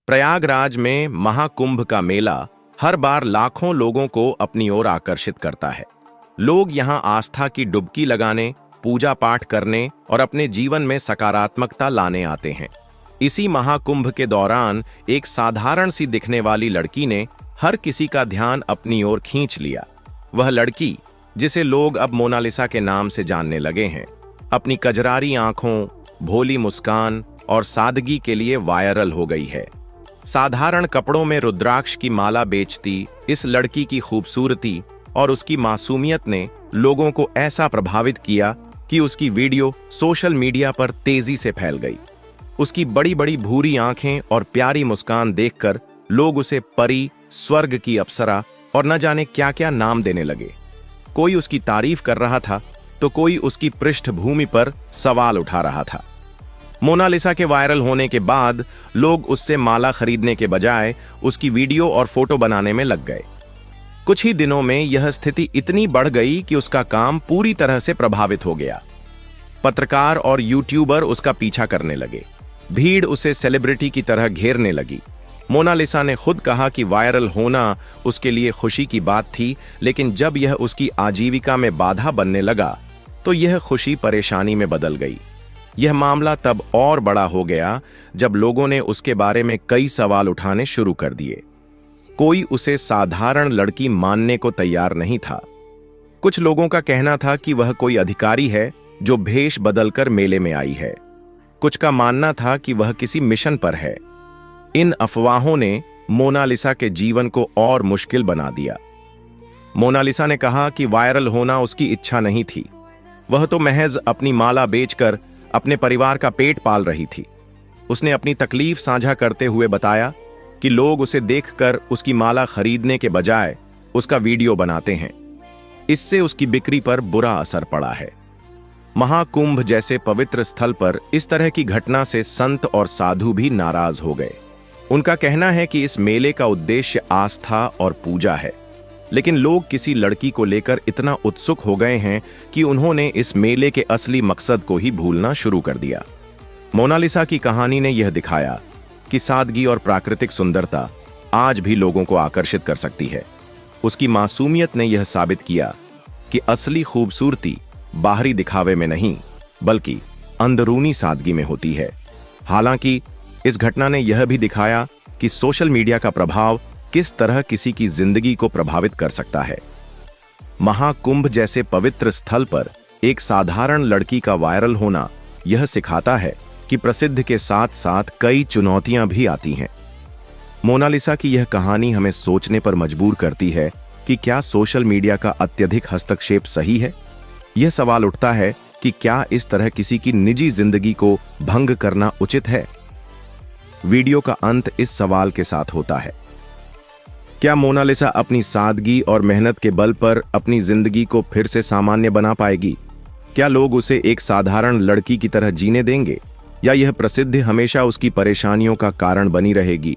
प्रयागराज में महाकुंभ का मेला हर बार लाखों लोगों को अपनी ओर आकर्षित करता है। लोग यहां आस्था की डुबकी लगाने, पूजा पाठ करने और अपने जीवन में सकारात्मकता लाने आते हैं। इसी महाकुंभ के दौरान एक साधारण सी दिखने वाली लड़की ने हर किसी का ध्यान अपनी ओर खींच लिया। वह लड़की, जिसे लोग अब मोनालिसा के नाम से जानने लगे हैं, अपनी कजरारी आंखों, भोली मुस्कान और सादगी के लिए वायरल हो गई है। साधारण कपड़ों में रुद्राक्ष की माला बेचती इस लड़की की खूबसूरती और उसकी मासूमियत ने लोगों को ऐसा प्रभावित किया कि उसकी वीडियो सोशल मीडिया पर तेजी से फैल गई। उसकी बड़ी बड़ी भूरी आंखें और प्यारी मुस्कान देखकर लोग उसे परी, स्वर्ग की अप्सरा और न जाने क्या क्या नाम देने लगे। कोई उसकी तारीफ कर रहा था तो कोई उसकी पृष्ठभूमि पर सवाल उठा रहा था। मोनालिसा के वायरल होने के बाद लोग उससे माला खरीदने के बजाय उसकी वीडियो और फोटो बनाने में लग गए। कुछ ही दिनों में यह स्थिति इतनी बढ़ गई कि उसका काम पूरी तरह से प्रभावित हो गया। पत्रकार और यूट्यूबर उसका पीछा करने लगे। भीड़ उसे सेलिब्रिटी की तरह घेरने लगी। मोनालिसा ने खुद कहा कि वायरल होना उसके लिए खुशी की बात थी, लेकिन जब यह उसकी आजीविका में बाधा बनने लगा तो यह खुशी परेशानी में बदल गई। यह मामला तब और बड़ा हो गया जब लोगों ने उसके बारे में कई सवाल उठाने शुरू कर दिए। कोई उसे साधारण लड़की मानने को तैयार नहीं था। कुछ लोगों का कहना था कि वह कोई अधिकारी है जो भेष बदलकर मेले में आई है। कुछ का मानना था कि वह किसी मिशन पर है। इन अफवाहों ने मोनालिसा के जीवन को और मुश्किल बना दिया। मोनालिसा ने कहा कि वायरल होना उसकी इच्छा नहीं थी। वह तो महज अपनी माला बेचकर अपने परिवार का पेट पाल रही थी। उसने अपनी तकलीफ साझा करते हुए बताया कि लोग उसे देखकर उसकी माला खरीदने के बजाय उसका वीडियो बनाते हैं। इससे उसकी बिक्री पर बुरा असर पड़ा है। महाकुंभ जैसे पवित्र स्थल पर इस तरह की घटना से संत और साधु भी नाराज हो गए। उनका कहना है कि इस मेले का उद्देश्य आस्था और पूजा है, लेकिन लोग किसी लड़की को लेकर इतना उत्सुक हो गए हैं कि उन्होंने इस मेले के असली मकसद को ही भूलना शुरू कर दिया। मोनालिसा की कहानी ने यह दिखाया कि सादगी और प्राकृतिक सुंदरता आज भी लोगों को आकर्षित कर सकती है। उसकी मासूमियत ने यह साबित किया कि असली खूबसूरती बाहरी दिखावे में नहीं, बल्कि अंदरूनी सादगी में होती है। हालांकि इस घटना ने यह भी दिखाया कि सोशल मीडिया का प्रभाव किस तरह किसी की जिंदगी को प्रभावित कर सकता है। महाकुंभ जैसे पवित्र स्थल पर एक साधारण लड़की का वायरल होना यह सिखाता है कि प्रसिद्ध के साथ साथ कई चुनौतियां भी आती हैं। मोनालिसा की यह कहानी हमें सोचने पर मजबूर करती है कि क्या सोशल मीडिया का अत्यधिक हस्तक्षेप सही है? यह सवाल उठता है कि क्या इस तरह किसी की निजी जिंदगी को भंग करना उचित है? वीडियो का अंत इस सवाल के साथ होता है, क्या मोनालिसा अपनी सादगी और मेहनत के बल पर अपनी जिंदगी को फिर से सामान्य बना पाएगी? क्या लोग उसे एक साधारण लड़की की तरह जीने देंगे, या यह प्रसिद्धि हमेशा उसकी परेशानियों का कारण बनी रहेगी?